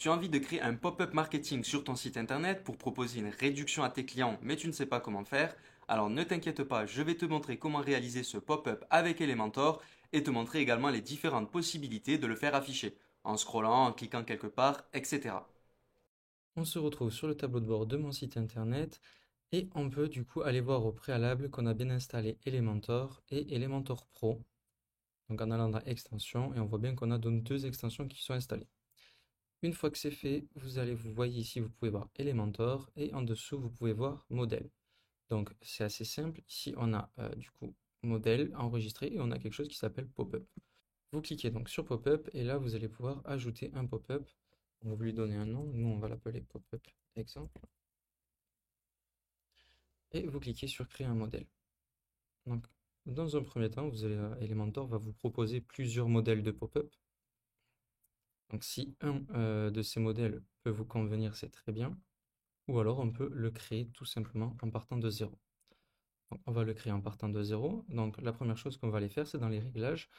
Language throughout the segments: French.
Tu as envie de créer un pop-up marketing sur ton site internet pour proposer une réduction à tes clients, mais tu ne sais pas comment faire. Alors ne t'inquiète pas, je vais te montrer comment réaliser ce pop-up avec Elementor et te montrer également les différentes possibilités de le faire afficher, en scrollant, en cliquant quelque part, etc. On se retrouve sur le tableau de bord de mon site internet et on peut du coup aller voir au préalable qu'on a bien installé Elementor et Elementor Pro. Donc en allant dans extensions et on voit bien qu'on a donc deux extensions qui sont installées. Une fois que c'est fait, vous voyez ici, vous pouvez voir Elementor et en dessous, vous pouvez voir modèle. Donc c'est assez simple. Ici, on a du coup modèle enregistré et on a quelque chose qui s'appelle pop-up. Vous cliquez donc sur pop-up et là, vous allez pouvoir ajouter un pop-up. On va lui donner un nom. Nous, on va l'appeler pop-up exemple. Et vous cliquez sur créer un modèle. Donc, dans un premier temps, Elementor va vous proposer plusieurs modèles de pop-up. Donc si un de ces modèles peut vous convenir, c'est très bien. Ou alors on peut le créer tout simplement en partant de zéro. Donc, on va le créer en partant de zéro. Donc la première chose qu'on va aller faire, c'est dans les réglages.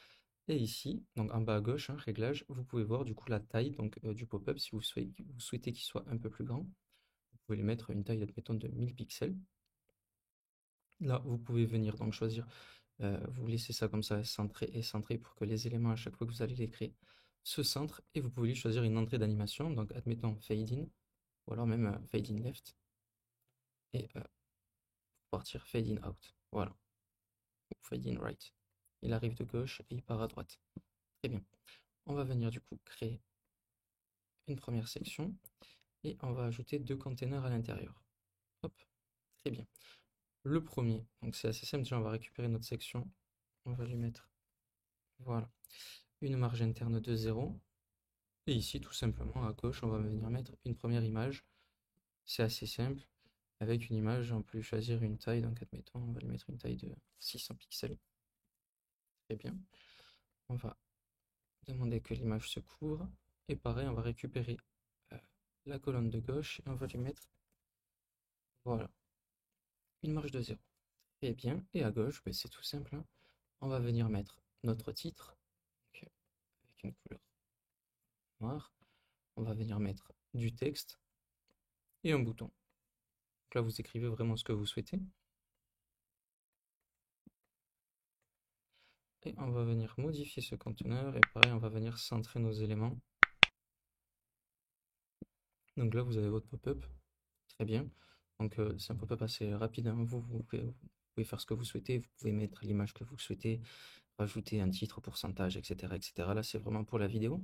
Et ici, donc en bas à gauche, hein, réglages, vous pouvez voir du coup la taille du pop-up. Si vous souhaitez qu'il soit un peu plus grand, vous pouvez lui mettre une taille, admettons, de 1000 pixels. Là, vous pouvez venir donc choisir, vous laissez ça comme ça, centré et centré pour que les éléments, à chaque fois que vous allez les créer, se centrent. Et vous pouvez lui choisir une entrée d'animation. Donc admettons fade in, ou alors même fade in left. Et partir fade in out. Voilà. Ou fade in right. Il arrive de gauche et il part à droite. Très bien. On va venir du coup créer une première section et on va ajouter deux containers à l'intérieur. Hop, très bien. Le premier, donc c'est assez simple, déjà on va récupérer notre section, on va lui mettre, voilà, une marge interne de 0. Et ici, tout simplement, à gauche, on va venir mettre une première image. C'est assez simple. Avec une image, on peut lui choisir une taille, donc admettons, on va lui mettre une taille de 600 pixels. Très bien. On va demander que l'image se couvre. Et pareil, on va récupérer euh, la colonne de gauche et on va lui mettre, voilà, une marge de 0. Très bien. Et à gauche, ben, c'est tout simple, hein. On va venir mettre notre titre, donc, avec une couleur noire. On va venir mettre du texte et un bouton. Donc là, vous écrivez vraiment ce que vous souhaitez. Et on va venir modifier ce conteneur et pareil, on va venir centrer nos éléments. Donc là, vous avez votre pop-up. Très bien. Donc c'est un pop-up assez rapide, hein. Vous pouvez faire ce que vous souhaitez. Vous pouvez mettre l'image que vous souhaitez, rajouter un titre, pourcentage, etc., etc. Là, c'est vraiment pour la vidéo.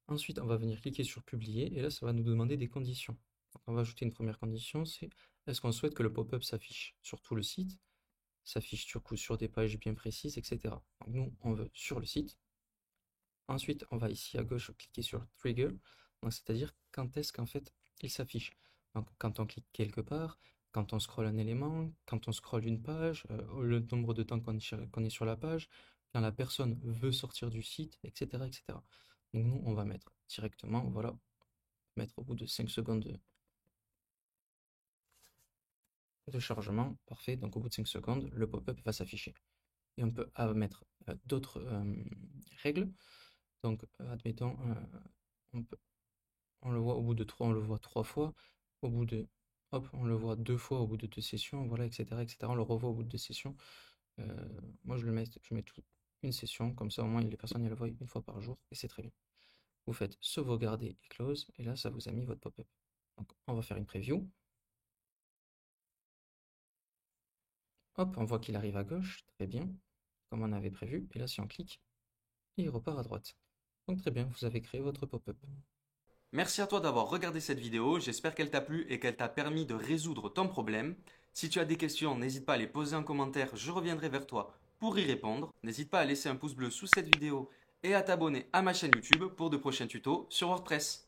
Ensuite, on va venir cliquer sur publier et là, ça va nous demander des conditions. Donc, on va ajouter une première condition, c'est est-ce qu'on souhaite que le pop-up s'affiche sur tout le site, s'affiche sur des pages bien précises, etc. Donc nous, on veut sur le site. Ensuite, on va ici à gauche cliquer sur Trigger, c'est-à-dire quand est-ce qu'en fait il s'affiche. Donc quand on clique quelque part, quand on scrolle un élément, quand on scrolle une page, le nombre de temps qu'on est sur la page, quand la personne veut sortir du site, etc., etc. Donc nous, on va mettre directement, voilà, mettre au bout de 5 secondes de chargement, parfait, donc au bout de 5 secondes, le pop-up va s'afficher. Et on peut mettre d'autres règles, donc admettons, on peut on le voit au bout de 3, on le voit 3 fois. Au bout de, hop, on le voit 2 fois au bout de 2 sessions, voilà, etc., etc. On le revoit au bout de 2 sessions. Moi, je mets tout une session, comme ça au moins les personnes elles le voient une fois par jour et c'est très bien. Vous faites sauvegarder et close et là ça vous a mis votre pop-up. Donc on va faire une preview. Hop, on voit qu'il arrive à gauche, très bien, comme on avait prévu. Et là si on clique, il repart à droite. Donc très bien, vous avez créé votre pop-up. Merci à toi d'avoir regardé cette vidéo, j'espère qu'elle t'a plu et qu'elle t'a permis de résoudre ton problème. Si tu as des questions, n'hésite pas à les poser en commentaire, je reviendrai vers toi pour y répondre. N'hésite pas à laisser un pouce bleu sous cette vidéo et à t'abonner à ma chaîne YouTube pour de prochains tutos sur WordPress.